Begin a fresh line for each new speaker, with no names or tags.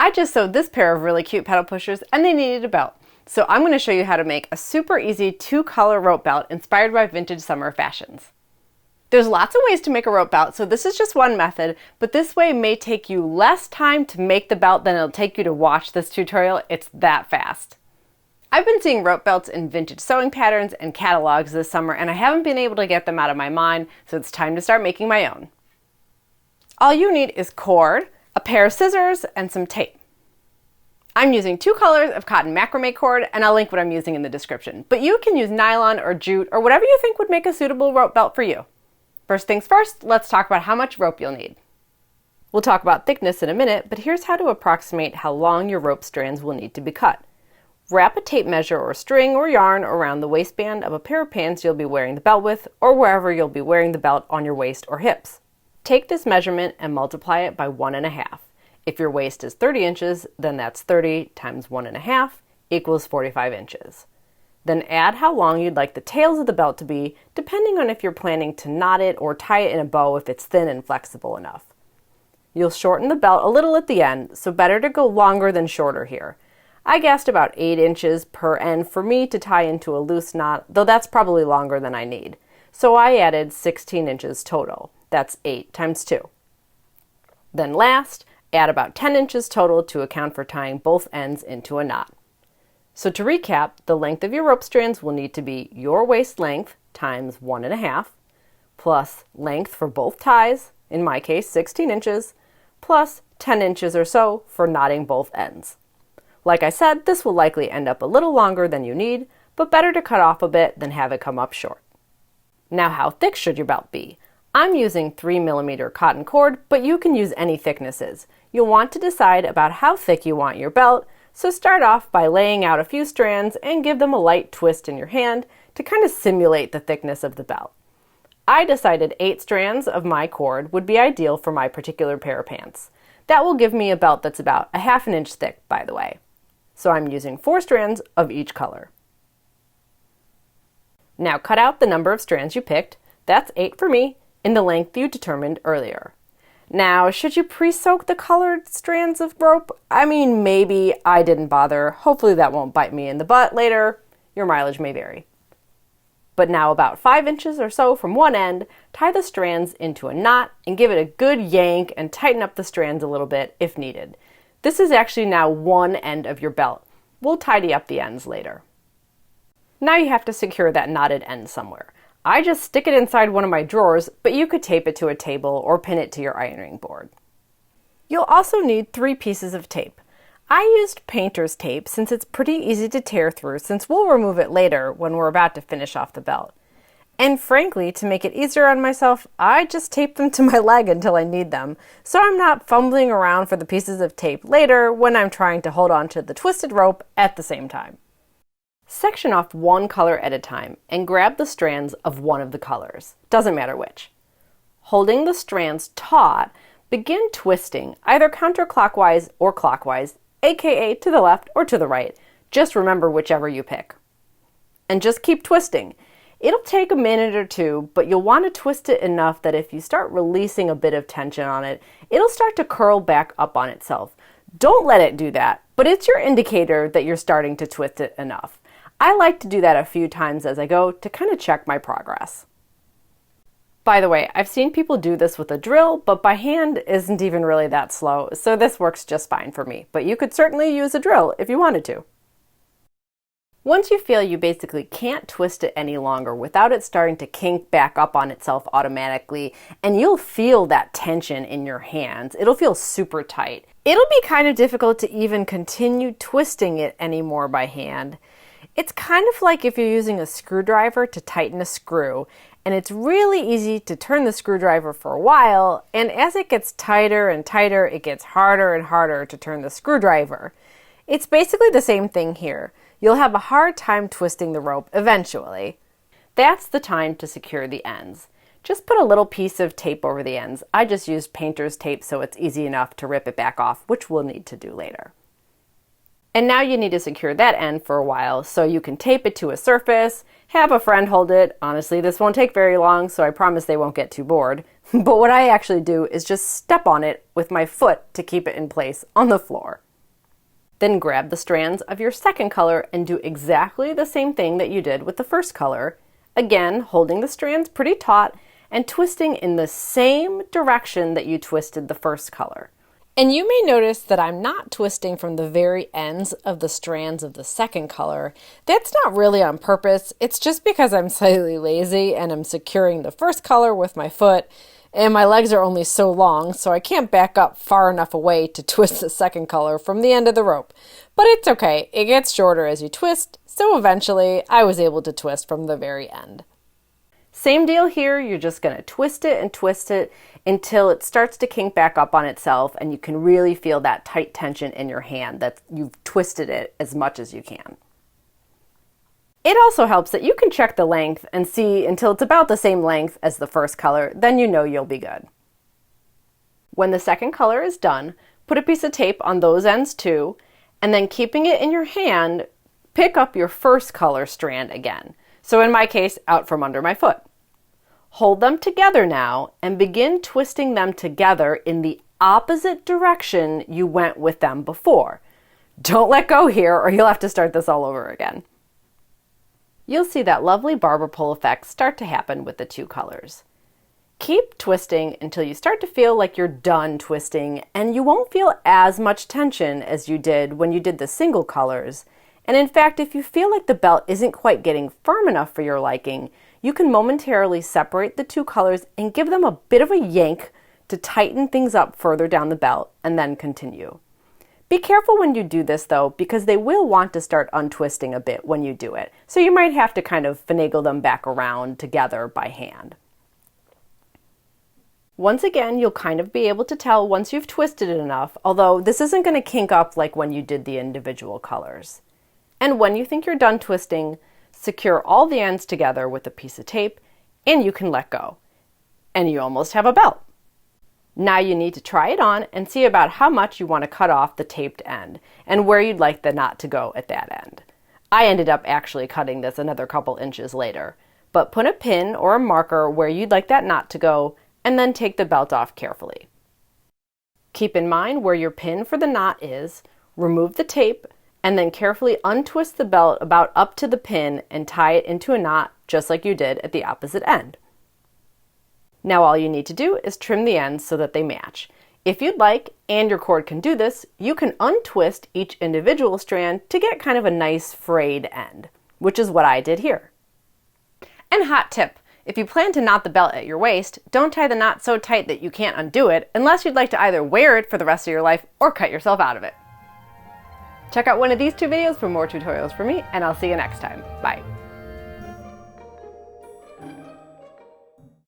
I just sewed this pair of really cute pedal pushers and they needed a belt. So I'm going to show you how to make a super easy 2-color rope belt inspired by vintage summer fashions. There's lots of ways to make a rope belt, so this is just one method, but this way may take you less time to make the belt than it'll take you to watch this tutorial. It's that fast. I've been seeing rope belts in vintage sewing patterns and catalogs this summer, and I haven't been able to get them out of my mind, so it's time to start making my own. All you need is cord, a pair of scissors, and some tape. I'm using 2 colors of cotton macrame cord, and I'll link what I'm using in the description, but you can use nylon or jute or whatever you think would make a suitable rope belt for you. First things first, let's talk about how much rope you'll need. We'll talk about thickness in a minute, but here's how to approximate how long your rope strands will need to be cut. Wrap a tape measure or string or yarn around the waistband of a pair of pants you'll be wearing the belt with, or wherever you'll be wearing the belt on your waist or hips. Take this measurement and multiply it by 1.5. If your waist is 30 inches, then that's 30 times 1.5 equals 45 inches. Then add how long you'd like the tails of the belt to be, depending on if you're planning to knot it or tie it in a bow if it's thin and flexible enough. You'll shorten the belt a little at the end, so better to go longer than shorter here. I guessed about 8 inches per end for me to tie into a loose knot, though that's probably longer than I need. So I added 16 inches total. That's 8 times 2. Then last, add about 10 inches total to account for tying both ends into a knot. So to recap, the length of your rope strands will need to be your waist length times 1.5, plus length for both ties, in my case 16 inches, plus 10 inches or so for knotting both ends. Like I said, this will likely end up a little longer than you need, but better to cut off a bit than have it come up short. Now how thick should your belt be? I'm using 3mm cotton cord, but you can use any thicknesses. You'll want to decide about how thick you want your belt, so start off by laying out a few strands and give them a light twist in your hand to kind of simulate the thickness of the belt. I decided 8 strands of my cord would be ideal for my particular pair of pants. That will give me a belt that's about 1/2 inch thick, by the way. So I'm using 4 strands of each color. Now cut out the number of strands you picked, that's 8 for me, in the length you determined earlier. Now, should you pre-soak the colored strands of rope? I mean, maybe. I didn't bother. Hopefully that won't bite me in the butt later. Your mileage may vary. But now about 5 inches or so from one end, tie the strands into a knot and give it a good yank and tighten up the strands a little bit if needed. This is actually now one end of your belt. We'll tidy up the ends later. Now you have to secure that knotted end somewhere. I just stick it inside one of my drawers, but you could tape it to a table or pin it to your ironing board. You'll also need 3 pieces of tape. I used painter's tape since it's pretty easy to tear through, since we'll remove it later when we're about to finish off the belt. And frankly, to make it easier on myself, I just tape them to my leg until I need them, so I'm not fumbling around for the pieces of tape later when I'm trying to hold on to the twisted rope at the same time. Section off one color at a time and grab the strands of one of the colors. Doesn't matter which. Holding the strands taut, begin twisting either counterclockwise or clockwise, aka to the left or to the right. Just remember whichever you pick. And just keep twisting. It'll take a minute or two, but you'll want to twist it enough that if you start releasing a bit of tension on it, it'll start to curl back up on itself. Don't let it do that, but it's your indicator that you're starting to twist it enough. I like to do that a few times as I go to kind of check my progress. By the way, I've seen people do this with a drill, but by hand isn't even really that slow, so this works just fine for me. But you could certainly use a drill if you wanted to. Once you feel you basically can't twist it any longer without it starting to kink back up on itself automatically, and you'll feel that tension in your hands, it'll feel super tight. It'll be kind of difficult to even continue twisting it anymore by hand. It's kind of like if you're using a screwdriver to tighten a screw, and it's really easy to turn the screwdriver for a while, and as it gets tighter and tighter, it gets harder and harder to turn the screwdriver. It's basically the same thing here. You'll have a hard time twisting the rope eventually. That's the time to secure the ends. Just put a little piece of tape over the ends. I just used painter's tape so it's easy enough to rip it back off, which we'll need to do later. And now you need to secure that end for a while so you can tape it to a surface, have a friend hold it. Honestly, this won't take very long, so I promise they won't get too bored. But what I actually do is just step on it with my foot to keep it in place on the floor. Then grab the strands of your second color and do exactly the same thing that you did with the first color. Again, holding the strands pretty taut and twisting in the same direction that you twisted the first color. And you may notice that I'm not twisting from the very ends of the strands of the second color. That's not really on purpose. It's just because I'm slightly lazy and I'm securing the first color with my foot, and my legs are only so long, so I can't back up far enough away to twist the second color from the end of the rope. But it's okay. It gets shorter as you twist, so eventually I was able to twist from the very end. Same deal here. You're just going to twist it and twist it until it starts to kink back up on itself and you can really feel that tight tension in your hand that you've twisted it as much as you can. It also helps that you can check the length and see until it's about the same length as the first color, then you know you'll be good. When the second color is done, put a piece of tape on those ends too, and then keeping it in your hand, pick up your first color strand again. So in my case, out from under my foot. Hold them together now and begin twisting them together in the opposite direction you went with them before. Don't let go here or you'll have to start this all over again. You'll see that lovely barber pole effect start to happen with the two colors. Keep twisting until you start to feel like you're done twisting and you won't feel as much tension as you did when you did the single colors. And in fact, if you feel like the belt isn't quite getting firm enough for your liking, you can momentarily separate the two colors and give them a bit of a yank to tighten things up further down the belt and then continue. Be careful when you do this though, because they will want to start untwisting a bit when you do it. So you might have to kind of finagle them back around together by hand. Once again, you'll kind of be able to tell once you've twisted it enough, although this isn't going to kink up like when you did the individual colors. And when you think you're done twisting, secure all the ends together with a piece of tape and you can let go. And you almost have a belt. Now you need to try it on and see about how much you want to cut off the taped end and where you'd like the knot to go at that end. I ended up actually cutting this another couple inches later, but put a pin or a marker where you'd like that knot to go and then take the belt off carefully. Keep in mind where your pin for the knot is, remove the tape, and then carefully untwist the belt about up to the pin and tie it into a knot just like you did at the opposite end. Now all you need to do is trim the ends so that they match. If you'd like, and your cord can do this, you can untwist each individual strand to get kind of a nice frayed end, which is what I did here. And hot tip, if you plan to knot the belt at your waist, don't tie the knot so tight that you can't undo it unless you'd like to either wear it for the rest of your life or cut yourself out of it. Check out one of these two videos for more tutorials from me, and I'll see you next time. Bye.